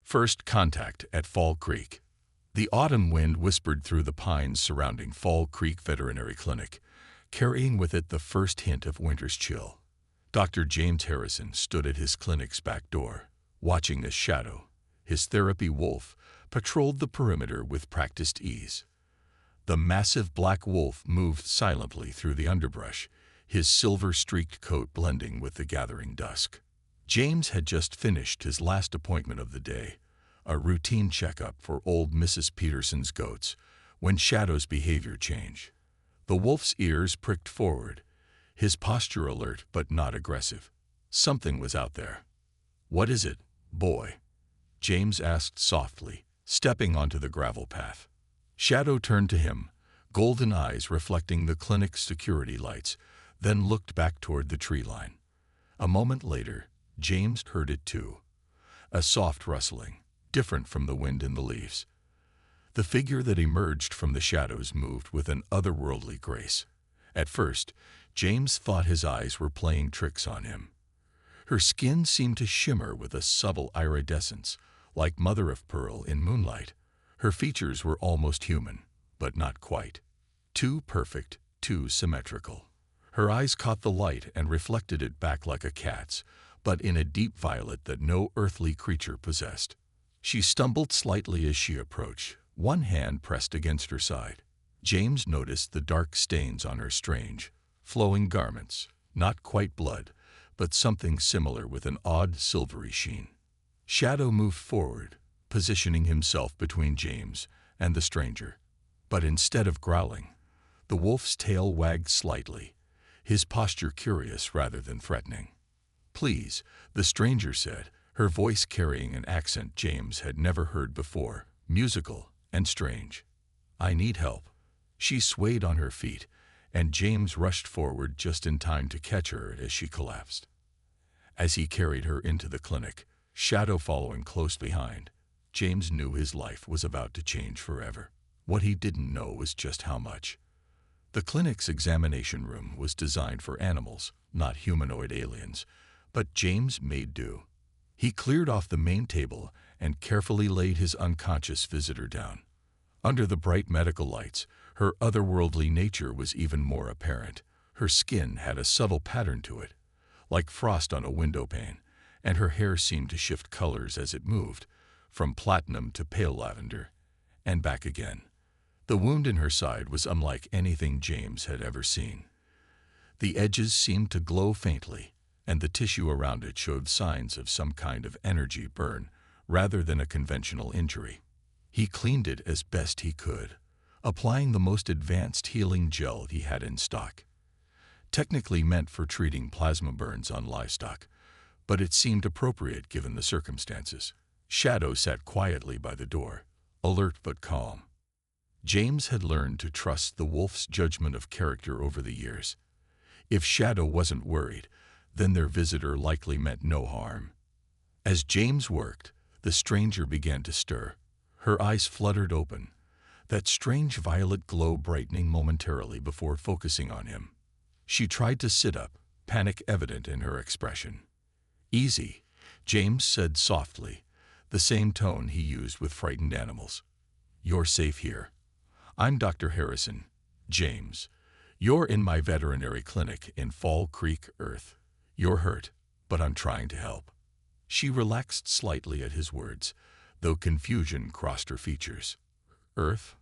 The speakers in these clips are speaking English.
First contact at Fall Creek. The autumn wind whispered through the pines surrounding Fall Creek Veterinary Clinic, carrying with it the first hint of winter's chill. Dr. James Harrison stood at his clinic's back door, watching as Shadow, his therapy wolf, patrolled the perimeter with practiced ease. The massive black wolf moved silently through the underbrush, his silver-streaked coat blending with the gathering dusk. James had just finished his last appointment of the day, a routine checkup for old Mrs. Peterson's goats, when Shadow's behavior changed. The wolf's ears pricked forward, his posture alert but not aggressive. Something was out there. "What is it, boy?" James asked softly, stepping onto the gravel path. Shadow turned to him, golden eyes reflecting the clinic's security lights, then looked back toward the tree line. A moment later, James heard it too. A soft rustling, different from the wind in the leaves. The figure that emerged from the shadows moved with an otherworldly grace. At first, James thought his eyes were playing tricks on him. Her skin seemed to shimmer with a subtle iridescence, like mother of pearl in moonlight. Her features were almost human, but not quite. Too perfect, too symmetrical. Her eyes caught the light and reflected it back like a cat's, but in a deep violet that no earthly creature possessed. She stumbled slightly as she approached, one hand pressed against her side. James noticed the dark stains on her strange, flowing garments, not quite blood, but something similar with an odd silvery sheen. Shadow moved forward, positioning himself between James and the stranger. But instead of growling, the wolf's tail wagged slightly, his posture curious rather than threatening. "Please," the stranger said, her voice carrying an accent James had never heard before, musical and strange. "I need help." She swayed on her feet, and James rushed forward just in time to catch her as she collapsed. As he carried her into the clinic, Shadow following close behind, James knew his life was about to change forever. What he didn't know was just how much. The clinic's examination room was designed for animals, not humanoid aliens, but James made do. He cleared off the main table and carefully laid his unconscious visitor down. Under the bright medical lights, her otherworldly nature was even more apparent. Her skin had a subtle pattern to it, like frost on a window pane, and her hair seemed to shift colors as it moved, from platinum to pale lavender, and back again. The wound in her side was unlike anything James had ever seen. The edges seemed to glow faintly, and the tissue around it showed signs of some kind of energy burn rather than a conventional injury. He cleaned it as best he could, applying the most advanced healing gel he had in stock. Technically meant for treating plasma burns on livestock, but it seemed appropriate given the circumstances. Shadow sat quietly by the door, alert but calm. James had learned to trust the wolf's judgment of character over the years. If Shadow wasn't worried, then their visitor likely meant no harm. As James worked, the stranger began to stir. Her eyes fluttered open, that strange violet glow brightening momentarily before focusing on him. She tried to sit up, panic evident in her expression. "Easy," James said softly, the same tone he used with frightened animals. "You're safe here. I'm Dr. Harrison, James. You're in my veterinary clinic in Fall Creek, Earth. You're hurt, but I'm trying to help." She relaxed slightly at his words, though confusion crossed her features. "Earth?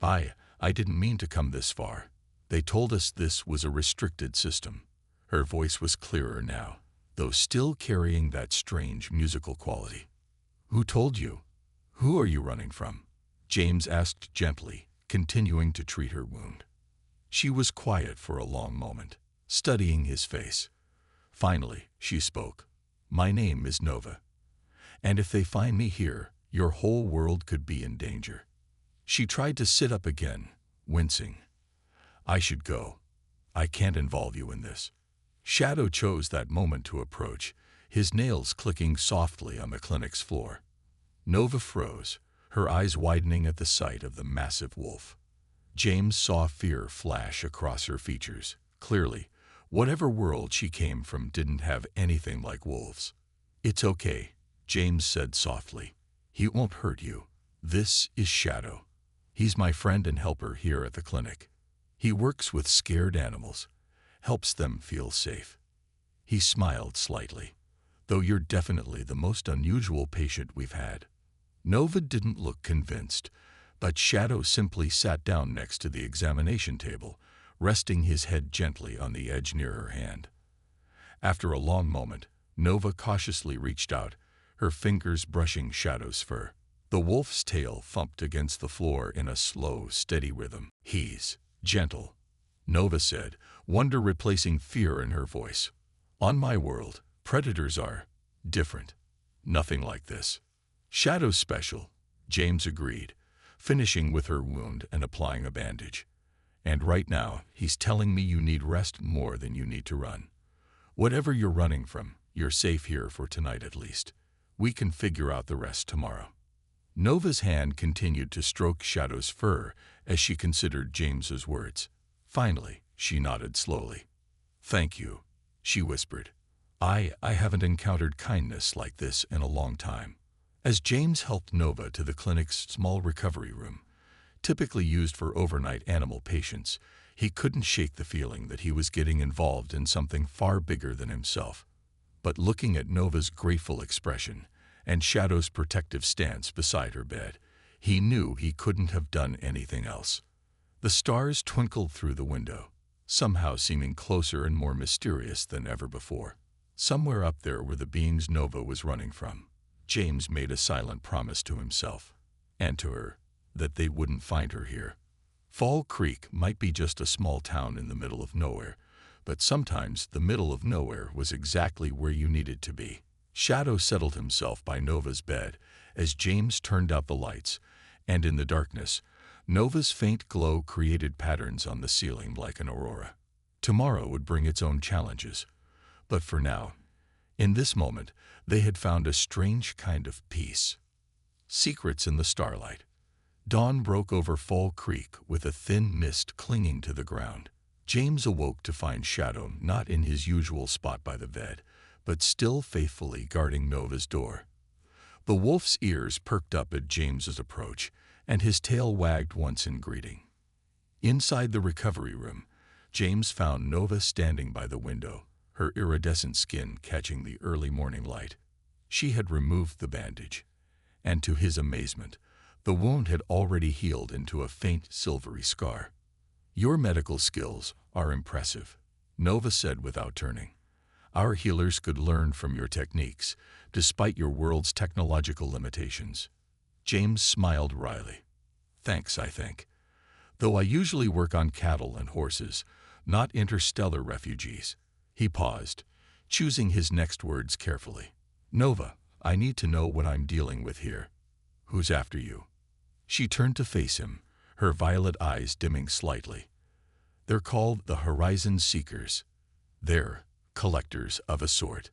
I didn't mean to come this far. They told us this was a restricted system." Her voice was clearer now, though still carrying that strange musical quality. "Who told you? Who are you running from?" James asked gently, continuing to treat her wound. She was quiet for a long moment, studying his face. Finally, she spoke. "My name is Nova, and if they find me here, your whole world could be in danger." She tried to sit up again, wincing. "I should go. I can't involve you in this." Shadow chose that moment to approach, his nails clicking softly on the clinic's floor. Nova froze, her eyes widening at the sight of the massive wolf. James saw fear flash across her features. Clearly, whatever world she came from didn't have anything like wolves. "It's okay," James said softly. He won't hurt you. This is Shadow. He's my friend and helper here at the clinic. He works with scared animals, helps them feel safe." He smiled slightly. "Though you're definitely the most unusual patient we've had." Nova didn't look convinced, but Shadow simply sat down next to the examination table, resting his head gently on the edge near her hand. After a long moment, Nova cautiously reached out, her fingers brushing Shadow's fur. The wolf's tail thumped against the floor in a slow, steady rhythm. "He's gentle," Nova said, wonder replacing fear in her voice. "On my world, predators are different. Nothing like this." "Shadow's special," James agreed, finishing with her wound and applying a bandage. "And right now, he's telling me you need rest more than you need to run. Whatever you're running from, you're safe here for tonight at least. We can figure out the rest tomorrow." Nova's hand continued to stroke Shadow's fur as she considered James's words. Finally, she nodded slowly. "Thank you," she whispered. I haven't encountered kindness like this in a long time." As James helped Nova to the clinic's small recovery room, typically used for overnight animal patients, he couldn't shake the feeling that he was getting involved in something far bigger than himself. But looking at Nova's grateful expression and Shadow's protective stance beside her bed, he knew he couldn't have done anything else. The stars twinkled through the window, somehow seeming closer and more mysterious than ever before. Somewhere up there were the beings Nova was running from. James made a silent promise to himself, and to her, that they wouldn't find her here. Fall Creek might be just a small town in the middle of nowhere, but sometimes the middle of nowhere was exactly where you needed to be. Shadow settled himself by Nova's bed as James turned out the lights, and in the darkness, Nova's faint glow created patterns on the ceiling like an aurora. Tomorrow would bring its own challenges, but for now, in this moment, they had found a strange kind of peace. Secrets in the starlight. Dawn broke over Fall Creek with a thin mist clinging to the ground. James awoke to find Shadow not in his usual spot by the bed, but still faithfully guarding Nova's door. The wolf's ears perked up at James's approach, and his tail wagged once in greeting. Inside the recovery room, James found Nova standing by the window, her iridescent skin catching the early morning light. She had removed the bandage, and to his amazement, the wound had already healed into a faint silvery scar. "Your medical skills are impressive," Nova said without turning. "Our healers could learn from your techniques, despite your world's technological limitations." James smiled wryly. "Thanks, I think. Though I usually work on cattle and horses, not interstellar refugees." He paused, choosing his next words carefully. "Nova, I need to know what I'm dealing with here. Who's after you?" She turned to face him, her violet eyes dimming slightly. "They're called the Horizon Seekers. They're collectors of a sort.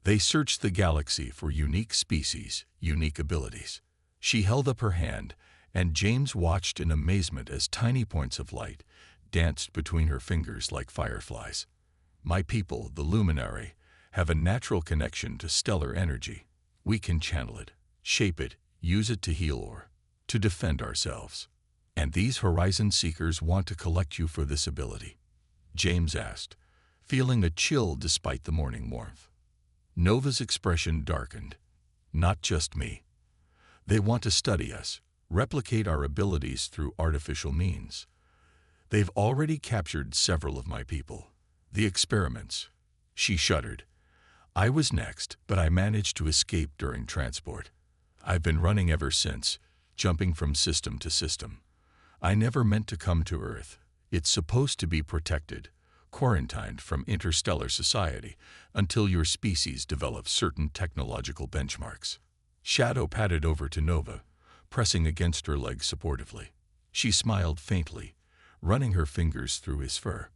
They search the galaxy for unique species, unique abilities." She held up her hand, and James watched in amazement as tiny points of light danced between her fingers like fireflies. "My people, the Luminary, have a natural connection to stellar energy. We can channel it, shape it, use it to heal or to defend ourselves. And these Horizon Seekers want to collect you for this ability?" James asked, feeling a chill despite the morning warmth. Nova's expression darkened. "Not just me. They want to study us, replicate our abilities through artificial means. They've already captured several of my people. The experiments." She shuddered. "I was next, but I managed to escape during transport. I've been running ever since, jumping from system to system. I never meant to come to Earth. It's supposed to be protected, quarantined from interstellar society until your species develops certain technological benchmarks." Shadow padded over to Nova, pressing against her leg supportively. She smiled faintly, running her fingers through his fur.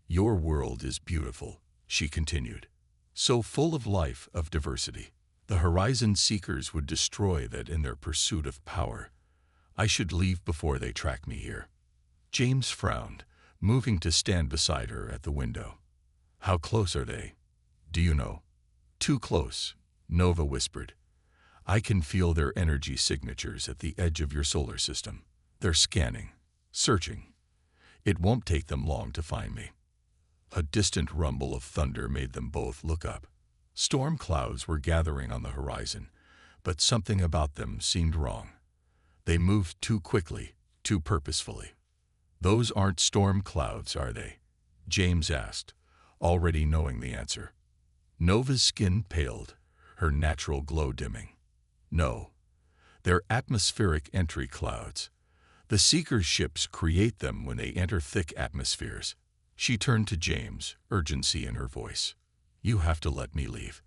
"Your world is beautiful," she continued. "So full of life, of diversity. The Horizon Seekers would destroy that in their pursuit of power. I should leave before they track me here." James frowned, moving to stand beside her at the window. "How close are they? Do you know?" "Too close," Nova whispered. I can feel their energy signatures at the edge of your solar system. They're scanning, searching. It won't take them long to find me." A distant rumble of thunder made them both look up. Storm clouds were gathering on the horizon, but something about them seemed wrong. They moved too quickly, too purposefully. "Those aren't storm clouds, are they?" James asked, already knowing the answer. Nova's skin paled, her natural glow dimming. "No, they're atmospheric entry clouds. The Seeker's ships create them when they enter thick atmospheres." She turned to James, urgency in her voice. "You have to let me leave.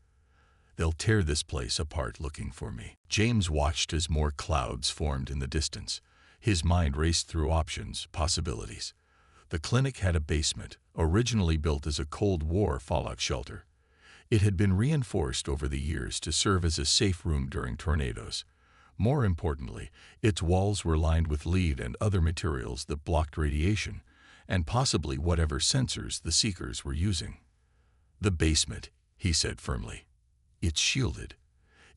They'll tear this place apart looking for me." James watched as more clouds formed in the distance. His mind raced through options, possibilities. The clinic had a basement, originally built as a Cold War fallout shelter. It had been reinforced over the years to serve as a safe room during tornadoes. More importantly, its walls were lined with lead and other materials that blocked radiation, and possibly whatever sensors the Seekers were using. "The basement," he said firmly. "It's shielded.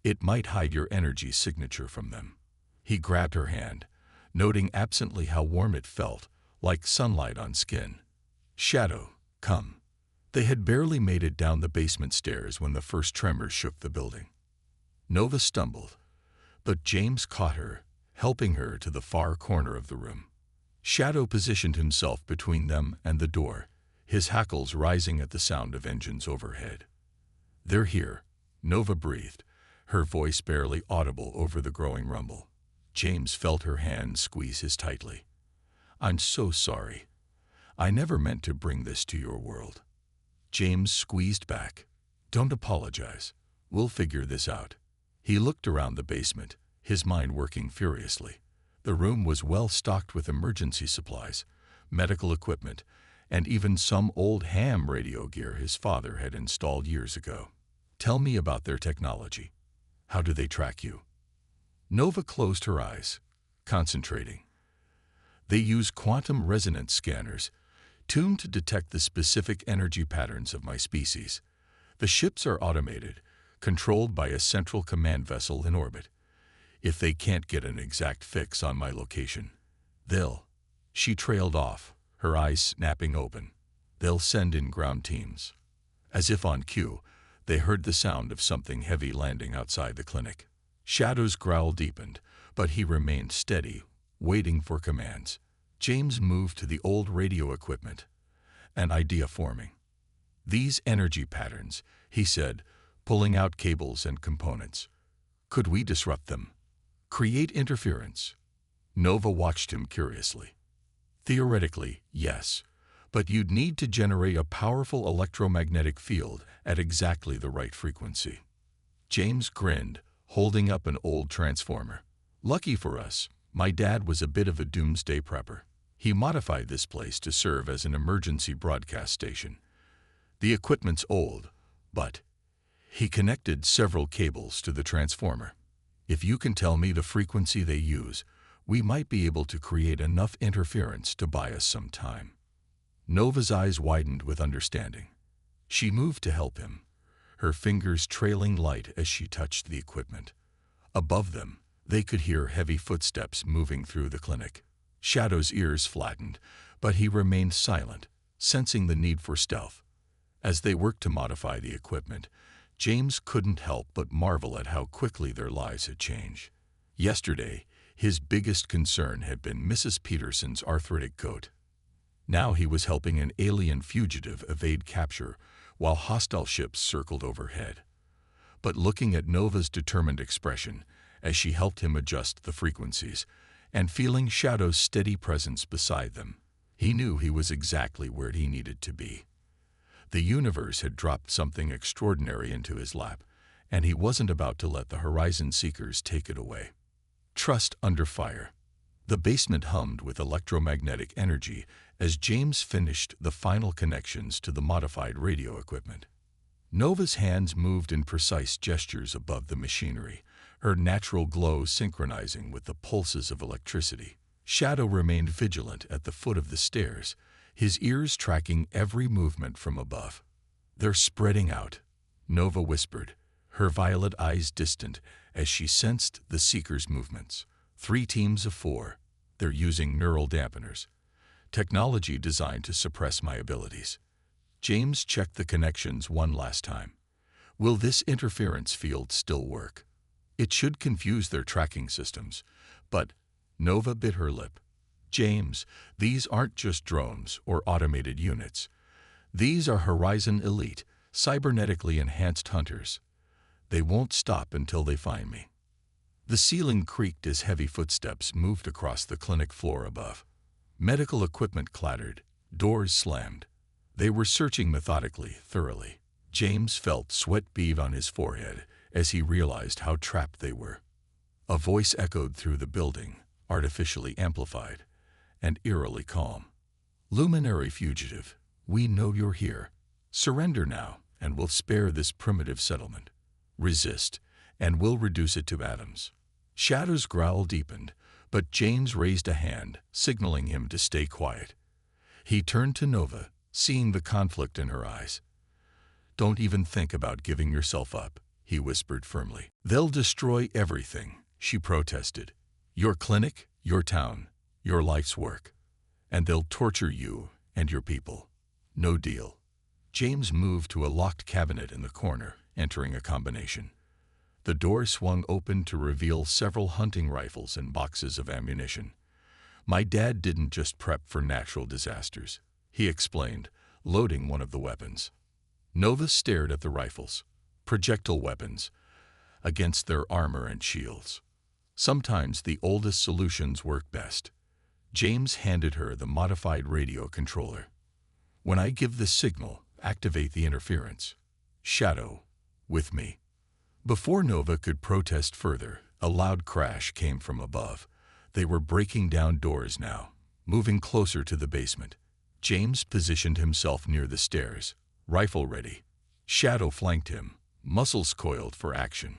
It might hide your energy signature from them." He grabbed her hand, noting absently how warm it felt, like sunlight on skin. "Shadow, come." They had barely made it down the basement stairs when the first tremors shook the building. Nova stumbled, but James caught her, helping her to the far corner of the room. Shadow positioned himself between them and the door, his hackles rising at the sound of engines overhead. "They're here," Nova breathed, her voice barely audible over the growing rumble. James felt her hand squeeze his tightly. "I'm so sorry. I never meant to bring this to your world." James squeezed back. "Don't apologize. We'll figure this out." He looked around the basement, his mind working furiously. The room was well stocked with emergency supplies, medical equipment, and even some old ham radio gear his father had installed years ago. "Tell me about their technology. How do they track you?" Nova closed her eyes, concentrating. "They use quantum resonance scanners, tuned to detect the specific energy patterns of my species. The ships are automated, controlled by a central command vessel in orbit. If they can't get an exact fix on my location, they'll—" She trailed off, her eyes snapping open. "They'll send in ground teams." As if on cue, they heard the sound of something heavy landing outside the clinic. Shadow's growl deepened, but he remained steady, waiting for commands. James moved to the old radio equipment, an idea forming. "These energy patterns," he said, pulling out cables and components. "Could we disrupt them? Create interference?" Nova watched him curiously. "Theoretically, yes, but you'd need to generate a powerful electromagnetic field at exactly the right frequency." James grinned, holding up an old transformer. "Lucky for us, my dad was a bit of a doomsday prepper. He modified this place to serve as an emergency broadcast station. The equipment's old, but..." He connected several cables to the transformer. "If you can tell me the frequency they use, we might be able to create enough interference to buy us some time." Nova's eyes widened with understanding. She moved to help him, her fingers trailing light as she touched the equipment. Above them, they could hear heavy footsteps moving through the clinic. Shadow's ears flattened, but he remained silent, sensing the need for stealth. As they worked to modify the equipment, James couldn't help but marvel at how quickly their lives had changed. Yesterday, his biggest concern had been Mrs. Peterson's arthritic goat. Now he was helping an alien fugitive evade capture while hostile ships circled overhead. But looking at Nova's determined expression as she helped him adjust the frequencies, and feeling Shadow's steady presence beside them, he knew he was exactly where he needed to be. The universe had dropped something extraordinary into his lap, and he wasn't about to let the Horizon Seekers take it away. Trust under fire. The basement hummed with electromagnetic energy as James finished the final connections to the modified radio equipment. Nova's hands moved in precise gestures above the machinery, her natural glow synchronizing with the pulses of electricity. Shadow remained vigilant at the foot of the stairs, his ears tracking every movement from above. "They're spreading out," Nova whispered, her violet eyes distant as she sensed the Seeker's movements. 3 teams of 4. They're using neural dampeners, technology designed to suppress my abilities. James checked the connections one last time. Will this interference field still work? It should confuse their tracking systems. But Nova bit her lip. James, these aren't just drones or automated units. These are Horizon Elite, cybernetically enhanced hunters. They won't stop until they find me. The ceiling creaked as heavy footsteps moved across the clinic floor above. Medical equipment clattered, doors slammed. They were searching methodically, thoroughly. James felt sweat bead on his forehead as he realized how trapped they were. A voice echoed through the building, artificially amplified and eerily calm. Luminary fugitive, we know you're here. Surrender now, and we'll spare this primitive settlement. Resist, and we'll reduce it to atoms. Shadow's growl deepened, but James raised a hand, signaling him to stay quiet. He turned to Nova, seeing the conflict in her eyes. Don't even think about giving yourself up, he whispered firmly. They'll destroy everything, she protested. Your clinic, your town, your life's work. And they'll torture you and your people. No deal. James moved to a locked cabinet in the corner, entering a combination. The door swung open to reveal several hunting rifles and boxes of ammunition. My dad didn't just prep for natural disasters, he explained, loading one of the weapons. Nova stared at the rifles, projectile weapons, against their armor and shields. Sometimes the oldest solutions work best. James handed her the modified radio controller. When I give the signal, activate the interference. Shadow, with me. Before Nova could protest further, a loud crash came from above. They were breaking down doors now, moving closer to the basement. James positioned himself near the stairs, rifle ready. Shadow flanked him, muscles coiled for action.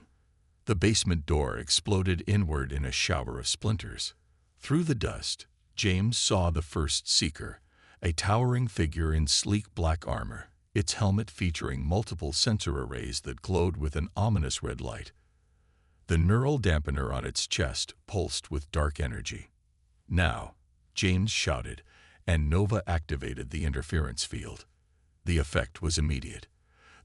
The basement door exploded inward in a shower of splinters. Through the dust, James saw the first Seeker, a towering figure in sleek black armor, its helmet featuring multiple sensor arrays that glowed with an ominous red light. The neural dampener on its chest pulsed with dark energy. Now, James shouted, and Nova activated the interference field. The effect was immediate.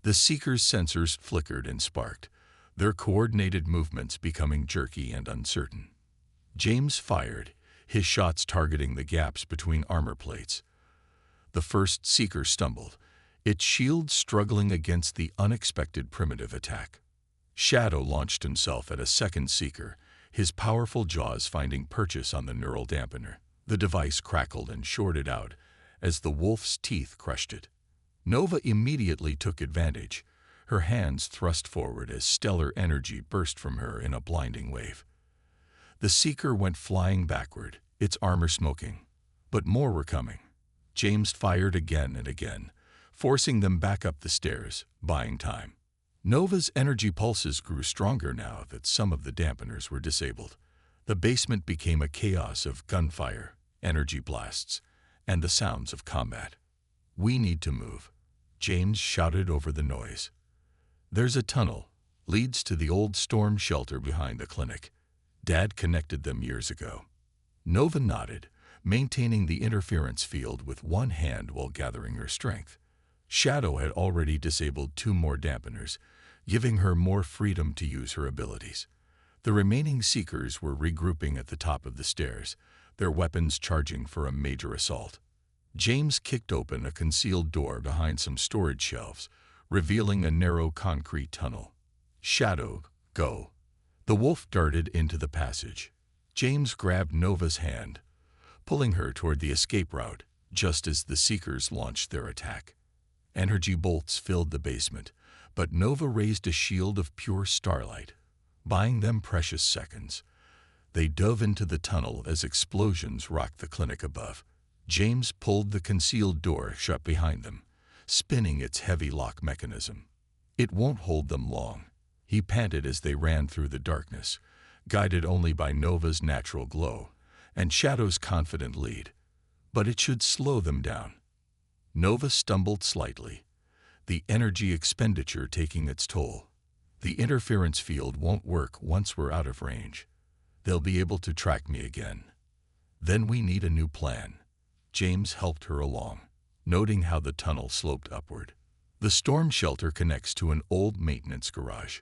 The Seeker's sensors flickered and sparked, their coordinated movements becoming jerky and uncertain. James fired, his shots targeting the gaps between armor plates. The first Seeker stumbled, its shield struggling against the unexpected primitive attack. Shadow launched himself at a second Seeker, his powerful jaws finding purchase on the neural dampener. The device crackled and shorted out as the wolf's teeth crushed it. Nova immediately took advantage, her hands thrust forward as stellar energy burst from her in a blinding wave. The Seeker went flying backward, its armor smoking. But more were coming. James fired again and again, forcing them back up the stairs, buying time. Nova's energy pulses grew stronger now that some of the dampeners were disabled. The basement became a chaos of gunfire, energy blasts, and the sounds of combat. We need to move, James shouted over the noise. There's a tunnel, leads to the old storm shelter behind the clinic. Dad connected them years ago. Nova nodded, maintaining the interference field with one hand while gathering her strength. Shadow had already disabled 2 more dampeners, giving her more freedom to use her abilities. The remaining Seekers were regrouping at the top of the stairs, their weapons charging for a major assault. James kicked open a concealed door behind some storage shelves, revealing a narrow concrete tunnel. Shadow, go. The wolf darted into the passage. James grabbed Nova's hand, pulling her toward the escape route, just as the Seekers launched their attack. Energy bolts filled the basement, but Nova raised a shield of pure starlight, buying them precious seconds. They dove into the tunnel as explosions rocked the clinic above. James pulled the concealed door shut behind them, spinning its heavy lock mechanism. It won't hold them long, he panted as they ran through the darkness, guided only by Nova's natural glow and Shadow's confident lead. But it should slow them down. Nova stumbled slightly, the energy expenditure taking its toll. The interference field won't work once we're out of range. They'll be able to track me again. Then we need a new plan. James helped her along, noting how the tunnel sloped upward. The storm shelter connects to an old maintenance garage.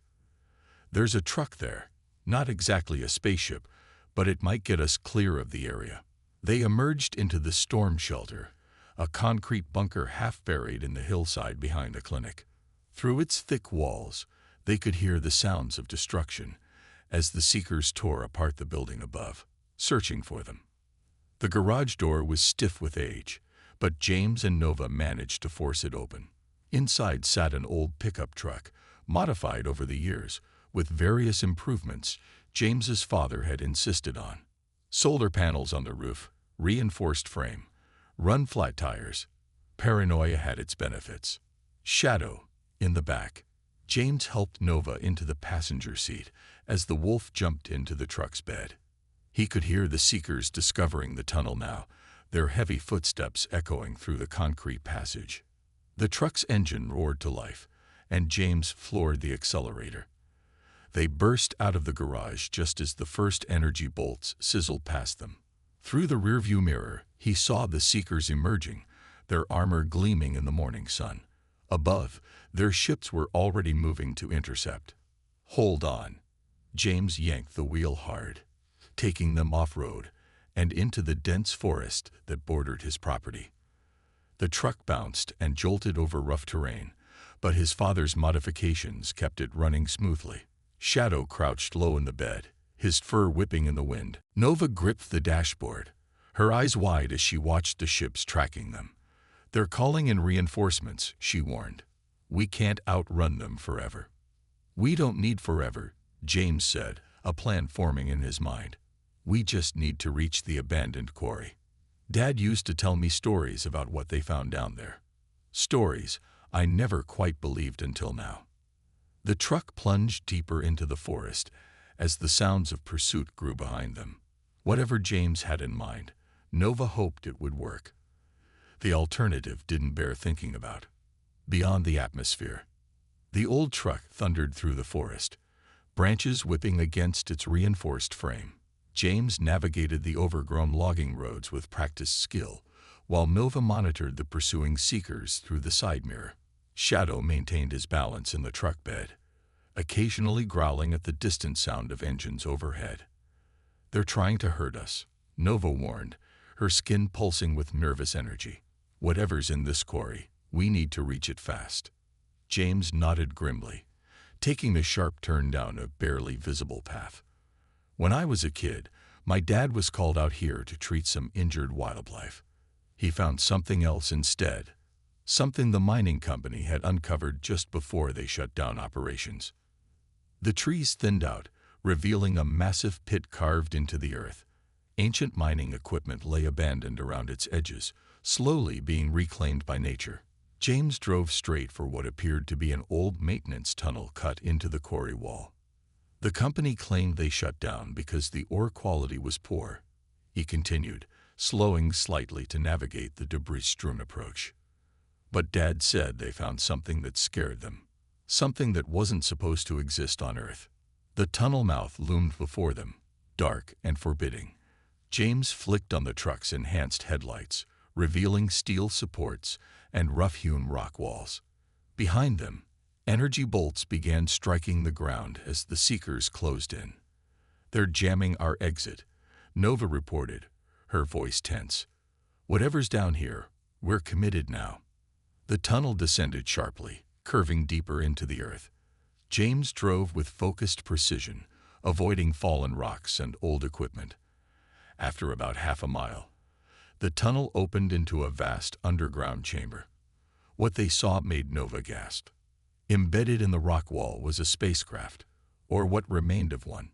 There's a truck there, not exactly a spaceship, but it might get us clear of the area. They emerged into the storm shelter, a concrete bunker half buried in the hillside behind the clinic. Through its thick walls, they could hear the sounds of destruction as the seekers tore apart the building above, searching for them. The garage door was stiff with age, but James and Nova managed to force it open. Inside sat an old pickup truck, modified over the years, with various improvements James's father had insisted on. Solar panels on the roof, reinforced frame, run-flat tires. Paranoia had its benefits. Shadow, in the back. James helped Nova into the passenger seat as the wolf jumped into the truck's bed. He could hear the seekers discovering the tunnel now, their heavy footsteps echoing through the concrete passage. The truck's engine roared to life, and James floored the accelerator. They burst out of the garage just as the first energy bolts sizzled past them. Through the rearview mirror, he saw the seekers emerging, their armor gleaming in the morning sun. Above, their ships were already moving to intercept. Hold on. James yanked the wheel hard, taking them off-road and into the dense forest that bordered his property. The truck bounced and jolted over rough terrain, but his father's modifications kept it running smoothly. Shadow crouched low in the bed, his fur whipping in the wind. Nova gripped the dashboard, her eyes wide as she watched the ships tracking them. "They're calling in reinforcements," she warned. "We can't outrun them forever." "We don't need forever," James said, a plan forming in his mind. "We just need to reach the abandoned quarry. Dad used to tell me stories about what they found down there. Stories I never quite believed until now." The truck plunged deeper into the forest as the sounds of pursuit grew behind them. Whatever James had in mind, Nova hoped it would work. The alternative didn't bear thinking about. Beyond the atmosphere, the old truck thundered through the forest, branches whipping against its reinforced frame. James navigated the overgrown logging roads with practiced skill, while Nova monitored the pursuing seekers through the side mirror. Shadow maintained his balance in the truck bed, occasionally growling at the distant sound of engines overhead. "They're trying to hurt us," Nova warned, her skin pulsing with nervous energy. "Whatever's in this quarry, we need to reach it fast." James nodded grimly, taking the sharp turn down a barely visible path. "When I was a kid, my dad was called out here to treat some injured wildlife. He found something else instead, something the mining company had uncovered just before they shut down operations." The trees thinned out, revealing a massive pit carved into the earth. Ancient mining equipment lay abandoned around its edges, slowly being reclaimed by nature. James drove straight for what appeared to be an old maintenance tunnel cut into the quarry wall. The company claimed they shut down because the ore quality was poor. He continued, slowing slightly to navigate the debris-strewn approach. But Dad said they found something that scared them, something that wasn't supposed to exist on Earth. The tunnel mouth loomed before them, dark and forbidding. James flicked on the truck's enhanced headlights, revealing steel supports and rough-hewn rock walls. Behind them, energy bolts began striking the ground as the seekers closed in. "They're jamming our exit," Nova reported, her voice tense. "Whatever's down here, we're committed now." The tunnel descended sharply, curving deeper into the earth. James drove with focused precision, avoiding fallen rocks and old equipment. After about half a mile, the tunnel opened into a vast underground chamber. What they saw made Nova gasp. Embedded in the rock wall was a spacecraft, or what remained of one.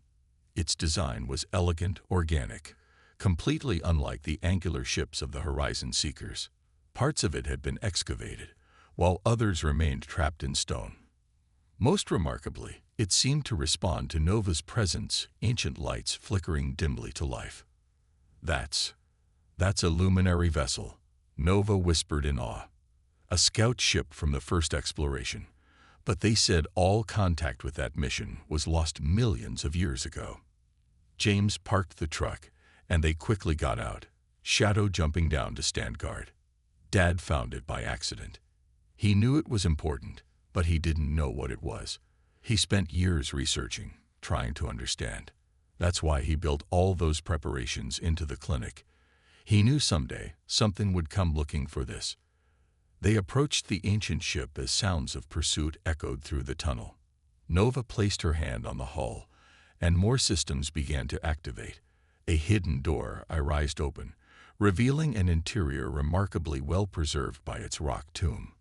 Its design was elegant, organic, completely unlike the angular ships of the Horizon Seekers. Parts of it had been excavated, while others remained trapped in stone. Most remarkably, it seemed to respond to Nova's presence, ancient lights flickering dimly to life. That's a luminary vessel," Nova whispered in awe. "A scout ship from the first exploration, but they said all contact with that mission was lost millions of years ago. James parked the truck, and they quickly got out, Shadow jumping down to stand guard. Dad found it by accident. He knew it was important, but he didn't know what it was. He spent years researching, trying to understand. That's why he built all those preparations into the clinic. He knew someday something would come looking for this. They approached the ancient ship as sounds of pursuit echoed through the tunnel. Nova placed her hand on the hull, and more systems began to activate. A hidden door rised open, revealing an interior remarkably well preserved by its rock tomb.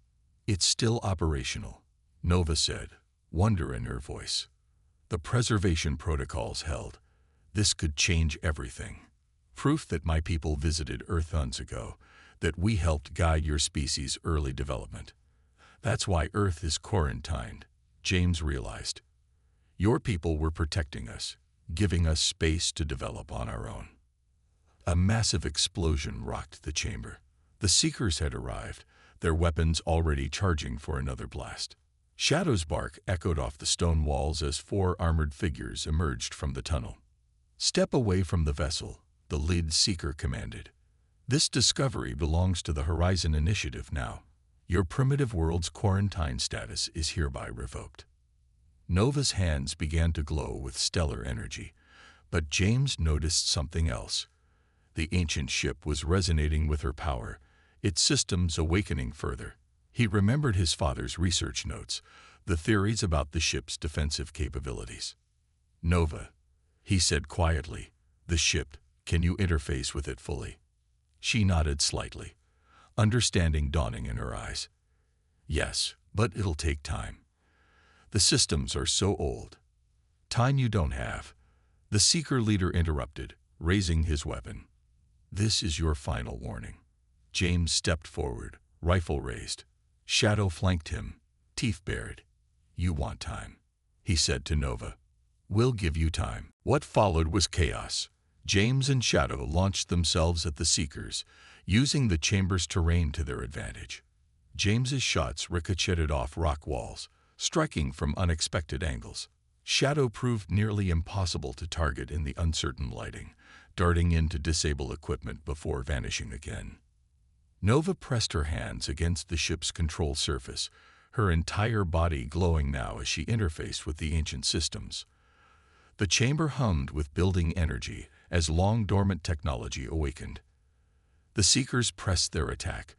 "It's still operational," Nova said, wonder in her voice. "The preservation protocols held. This could change everything. Proof that my people visited Earth eons ago, that we helped guide your species' early development. That's why Earth is quarantined," James realized. "Your people were protecting us, giving us space to develop on our own." A massive explosion rocked the chamber. The Seekers had arrived, their weapons already charging for another blast. Shadow's bark echoed off the stone walls as 4 armored figures emerged from the tunnel. "Step away from the vessel," the lead Seeker commanded. "This discovery belongs to the Horizon Initiative now. Your primitive world's quarantine status is hereby revoked." Nova's hands began to glow with stellar energy, but James noticed something else. The ancient ship was resonating with her power, its systems awakening further. He remembered his father's research notes, the theories about the ship's defensive capabilities. "Nova," he said quietly, "the ship, can you interface with it fully?" She nodded slightly, understanding dawning in her eyes. "Yes, but it'll take time. The systems are so old." "Time you don't have," the Seeker leader interrupted, raising his weapon. "This is your final warning." James stepped forward, rifle raised. Shadow flanked him, teeth bared. "You want time," he said to Nova. "We'll give you time." What followed was chaos. James and Shadow launched themselves at the Seekers, using the chamber's terrain to their advantage. James's shots ricocheted off rock walls, striking from unexpected angles. Shadow proved nearly impossible to target in the uncertain lighting, darting in to disable equipment before vanishing again. Nova pressed her hands against the ship's control surface, her entire body glowing now as she interfaced with the ancient systems. The chamber hummed with building energy as long-dormant technology awakened. The Seekers pressed their attack,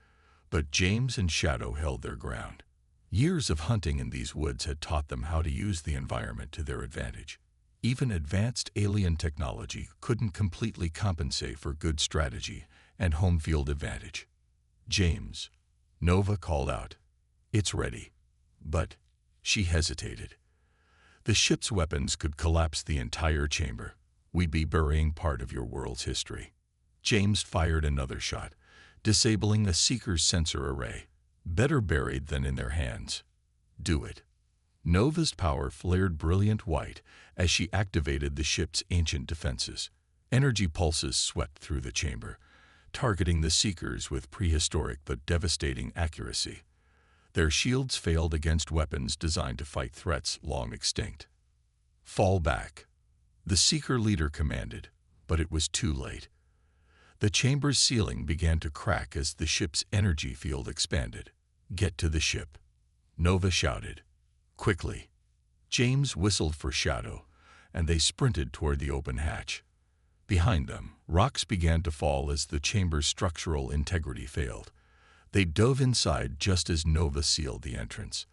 but James and Shadow held their ground. Years of hunting in these woods had taught them how to use the environment to their advantage. Even advanced alien technology couldn't completely compensate for good strategy and home field advantage. "James," Nova called out. "It's ready." But she hesitated. "The ship's weapons could collapse the entire chamber. We'd be burying part of your world's history." James fired another shot, disabling a Seeker's sensor array. Better buried than in their hands. "Do it." Nova's power flared brilliant white as she activated the ship's ancient defenses. Energy pulses swept through the chamber, targeting the Seekers with prehistoric but devastating accuracy. Their shields failed against weapons designed to fight threats long extinct. "Fall back," the Seeker leader commanded, but it was too late. The chamber's ceiling began to crack as the ship's energy field expanded. "Get to the ship," Nova shouted. "Quickly." James whistled for Shadow, and they sprinted toward the open hatch. Behind them, rocks began to fall as the chamber's structural integrity failed. They dove inside just as Nova sealed the entrance.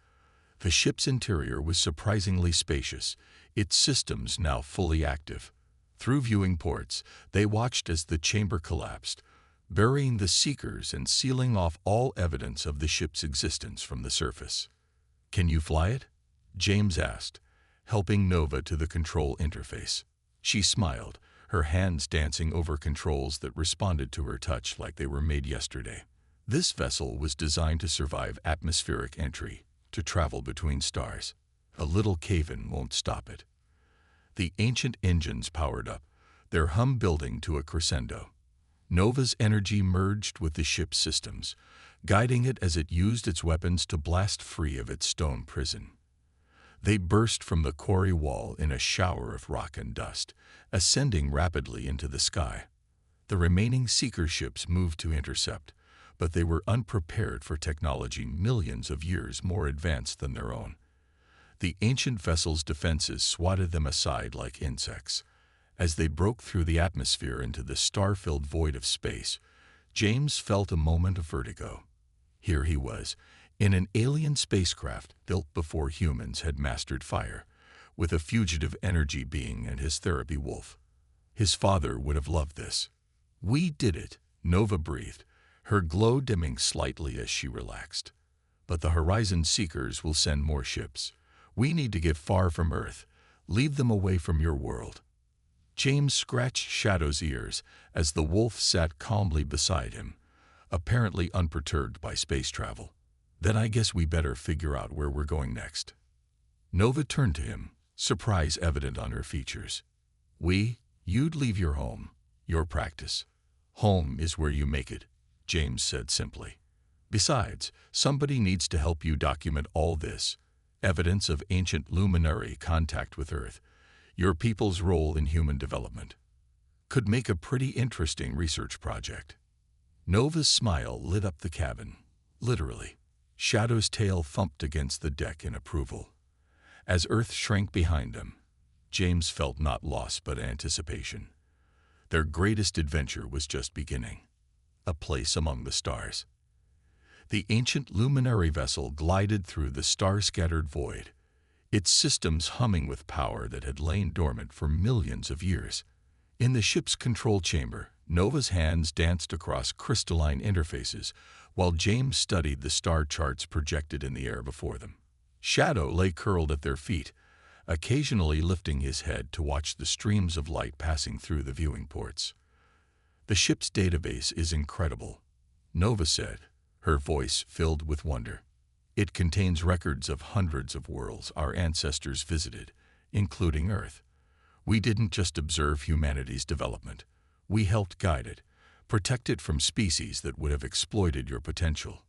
The ship's interior was surprisingly spacious, its systems now fully active. Through viewing ports, they watched as the chamber collapsed, burying the Seekers and sealing off all evidence of the ship's existence from the surface. "Can you fly it?" James asked, helping Nova to the control interface. She smiled, her hands dancing over controls that responded to her touch like they were made yesterday. This vessel was designed to survive atmospheric entry, to travel between stars. A little cave-in won't stop it. The ancient engines powered up, their hum building to a crescendo. Nova's energy merged with the ship's systems, guiding it as it used its weapons to blast free of its stone prison. They burst from the quarry wall in a shower of rock and dust, ascending rapidly into the sky. The remaining seeker ships moved to intercept, but they were unprepared for technology millions of years more advanced than their own. The ancient vessel's defenses swatted them aside like insects. As they broke through the atmosphere into the star-filled void of space, James felt a moment of vertigo. Here he was, in an alien spacecraft built before humans had mastered fire, with a fugitive energy being and his therapy wolf. His father would have loved this. "We did it," Nova breathed, her glow dimming slightly as she relaxed. "But the Horizon Seekers will send more ships. We need to get far from Earth. Leave them away from your world." James scratched Shadow's ears as the wolf sat calmly beside him, apparently unperturbed by space travel. "Then I guess we better figure out where we're going next." Nova turned to him, surprise evident on her features. You'd leave your home, your practice. Home is where you make it," James said simply. "Besides, somebody needs to help you document all this. Evidence of ancient luminary contact with Earth, your people's role in human development. Could make a pretty interesting research project." Nova's smile lit up the cabin. Literally. Shadow's tail thumped against the deck in approval. As Earth shrank behind them, James felt not loss but anticipation. Their greatest adventure was just beginning. A place among the stars. The ancient luminary vessel glided through the star-scattered void, its systems humming with power that had lain dormant for millions of years. In the ship's control chamber, Nova's hands danced across crystalline interfaces, while James studied the star charts projected in the air before them. Shadow lay curled at their feet, occasionally lifting his head to watch the streams of light passing through the viewing ports. "The ship's database is incredible," Nova said, her voice filled with wonder. "It contains records of hundreds of worlds our ancestors visited, including Earth. We didn't just observe humanity's development. We helped guide it, protect it from species that would have exploited your potential."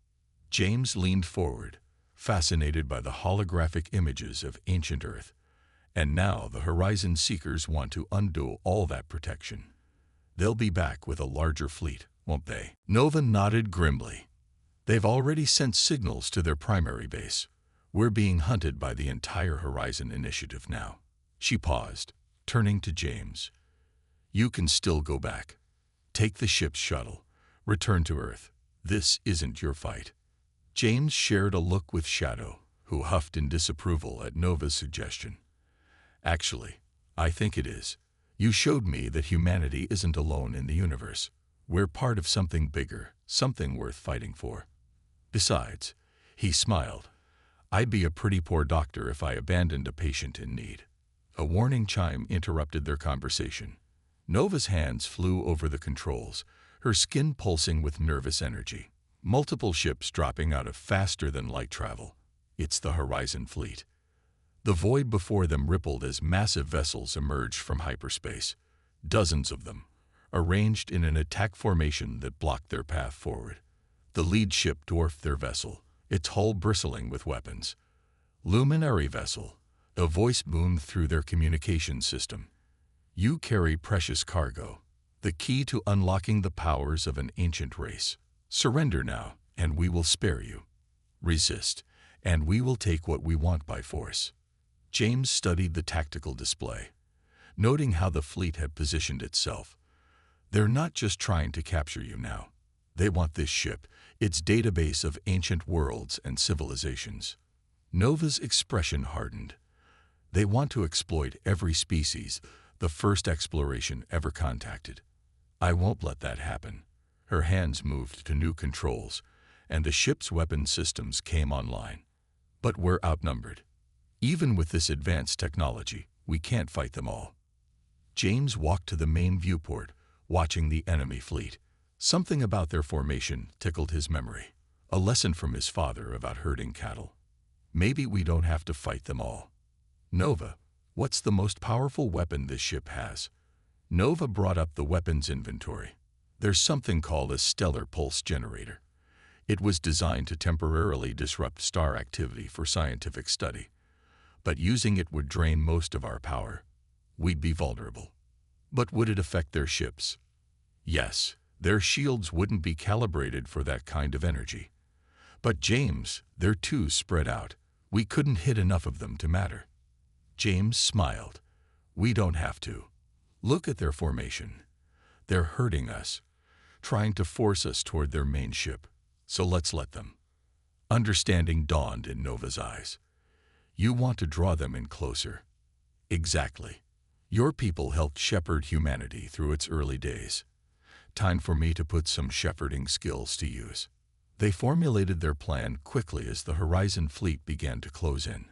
James leaned forward, fascinated by the holographic images of ancient Earth. And now the Horizon Seekers want to undo all that protection. They'll be back with a larger fleet, won't they? Nova nodded grimly. "They've already sent signals to their primary base. We're being hunted by the entire Horizon Initiative now." She paused, turning to James. "You can still go back. Take the ship's shuttle. Return to Earth. This isn't your fight." James shared a look with Shadow, who huffed in disapproval at Nova's suggestion. "Actually, I think it is. You showed me that humanity isn't alone in the universe. We're part of something bigger, something worth fighting for. Besides," he smiled, "I'd be a pretty poor doctor if I abandoned a patient in need." A warning chime interrupted their conversation. Nova's hands flew over the controls, her skin pulsing with nervous energy. Multiple ships dropping out of faster-than-light travel. It's the Horizon Fleet. The void before them rippled as massive vessels emerged from hyperspace. Dozens of them, arranged in an attack formation that blocked their path forward. The lead ship dwarfed their vessel, its hull bristling with weapons. "Luminary vessel," a voice boomed through their communication system. "You carry precious cargo, the key to unlocking the powers of an ancient race. Surrender now, and we will spare you. Resist, and we will take what we want by force." James studied the tactical display, noting how the fleet had positioned itself. "They're not just trying to capture you now. They want this ship, its database of ancient worlds and civilizations." Nova's expression hardened. "They want to exploit every species the first exploration ever contacted. I won't let that happen." Her hands moved to new controls, and the ship's weapon systems came online. "But we're outnumbered. Even with this advanced technology, we can't fight them all." James walked to the main viewport, watching the enemy fleet. Something about their formation tickled his memory. A lesson from his father about herding cattle. Maybe we don't have to fight them all. "Nova, what's the most powerful weapon this ship has?" Nova brought up the weapons inventory. "There's something called a stellar pulse generator. It was designed to temporarily disrupt star activity for scientific study. but using it would drain most of our power. We'd be vulnerable. But would it affect their ships? Yes, their shields wouldn't be calibrated for that kind of energy. But James, they're too spread out. We couldn't hit enough of them to matter. James smiled. We don't have to. Look at their formation. They're hurting us, trying to force us toward their main ship. So let's let them. Understanding dawned in Nova's eyes. You want to draw them in closer. Exactly. Your people helped shepherd humanity through its early days. Time for me to put some shepherding skills to use. They formulated their plan quickly as the Horizon fleet began to close in.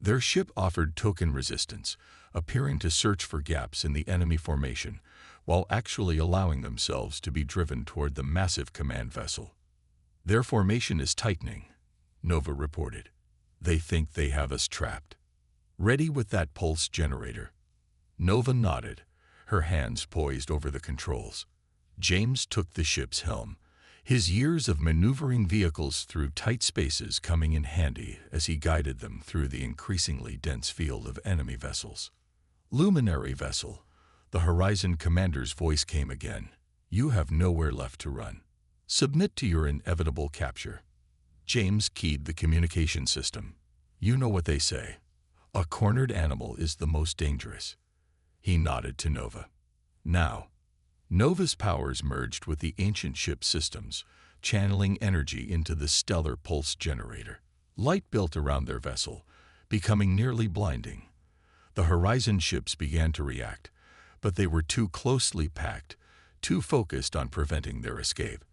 Their ship offered token resistance, appearing to search for gaps in the enemy formation, while actually allowing themselves to be driven toward the massive command vessel. Their formation is tightening, Nova reported. They think they have us trapped. Ready with that pulse generator? Nova nodded, her hands poised over the controls. James took the ship's helm, his years of maneuvering vehicles through tight spaces coming in handy as he guided them through the increasingly dense field of enemy vessels. Luminary vessel, the Horizon commander's voice came again. You have nowhere left to run. Submit to your inevitable capture. James keyed the communication system. You know what they say. A cornered animal is the most dangerous. He nodded to Nova. Now, Nova's powers merged with the ancient ship systems, channeling energy into the stellar pulse generator. Light built around their vessel, becoming nearly blinding. The Horizon ships began to react, but they were too closely packed, too focused on preventing their escape.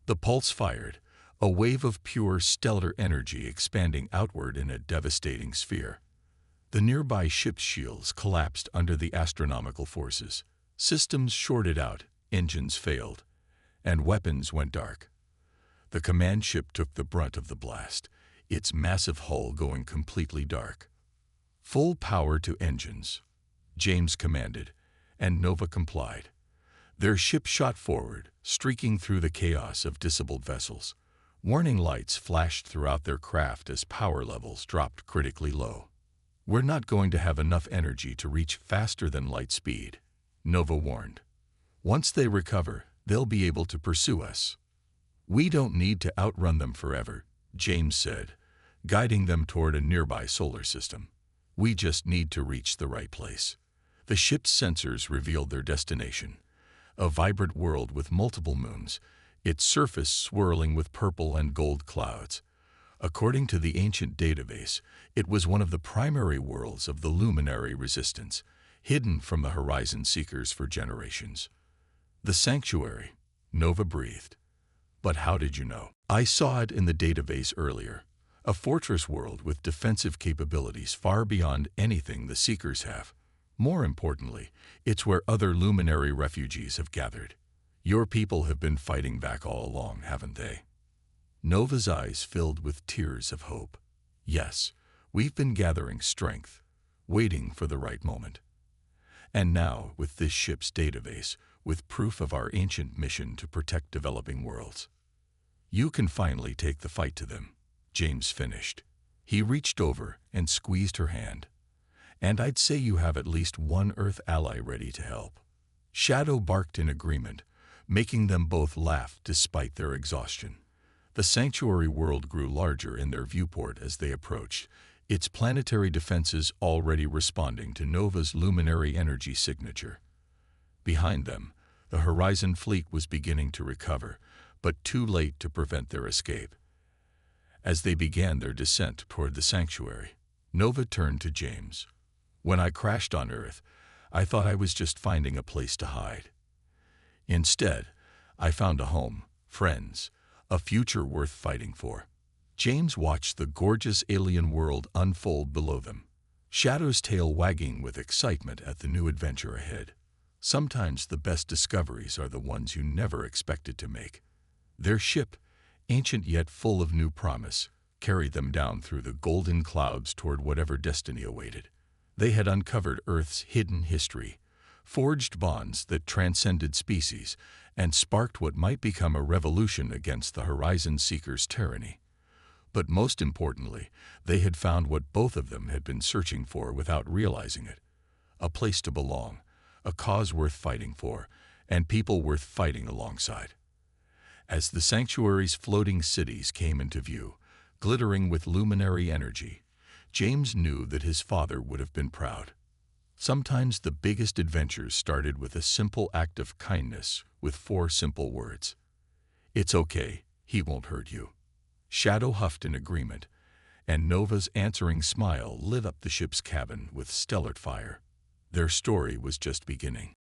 The pulse fired, a wave of pure stellar energy expanding outward in a devastating sphere. The nearby ship's shields collapsed under the astronomical forces. Systems shorted out, engines failed, and weapons went dark. The command ship took the brunt of the blast, its massive hull going completely dark. Full power to engines, James commanded, and Nova complied. Their ship shot forward, streaking through the chaos of disabled vessels. Warning lights flashed throughout their craft as power levels dropped critically low. We're not going to have enough energy to reach faster than light speed, Nova warned. Once they recover, they'll be able to pursue us. We don't need to outrun them forever, James said, guiding them toward a nearby solar system. We just need to reach the right place. The ship's sensors revealed their destination, a vibrant world with multiple moons, its surface swirling with purple and gold clouds. According to the ancient database, it was one of the primary worlds of the luminary resistance, hidden from the Horizon seekers for generations. The sanctuary, Nova breathed. But how did you know? I saw it in the database earlier. A fortress world with defensive capabilities far beyond anything the seekers have. More importantly, it's where other luminary refugees have gathered. Your people have been fighting back all along, haven't they? Nova's eyes filled with tears of hope. Yes, we've been gathering strength, waiting for the right moment. And now, with this ship's database, with proof of our ancient mission to protect developing worlds, you can finally take the fight to them, James finished. He reached over and squeezed her hand. And I'd say you have at least one Earth ally ready to help. Shadow barked in agreement, making them both laugh despite their exhaustion. The sanctuary world grew larger in their viewport as they approached, its planetary defenses already responding to Nova's luminary energy signature. Behind them, the Horizon fleet was beginning to recover, but too late to prevent their escape. As they began their descent toward the sanctuary, Nova turned to James. When I crashed on Earth, I thought I was just finding a place to hide. Instead, I found a home, friends, a future worth fighting for. James watched the gorgeous alien world unfold below them, Shadow's tail wagging with excitement at the new adventure ahead. Sometimes the best discoveries are the ones you never expected to make. Their ship, ancient yet full of new promise, carried them down through the golden clouds toward whatever destiny awaited. They had uncovered Earth's hidden history, forged bonds that transcended species, and sparked what might become a revolution against the Horizon Seekers' tyranny. But most importantly, they had found what both of them had been searching for without realizing it: a place to belong, a cause worth fighting for, and people worth fighting alongside. As the sanctuary's floating cities came into view, glittering with luminary energy, James knew that his father would have been proud. Sometimes the biggest adventures started with a simple act of kindness with 4 simple words. "It's okay, he won't hurt you." Shadow huffed in agreement, and Nova's answering smile lit up the ship's cabin with stellar fire. Their story was just beginning.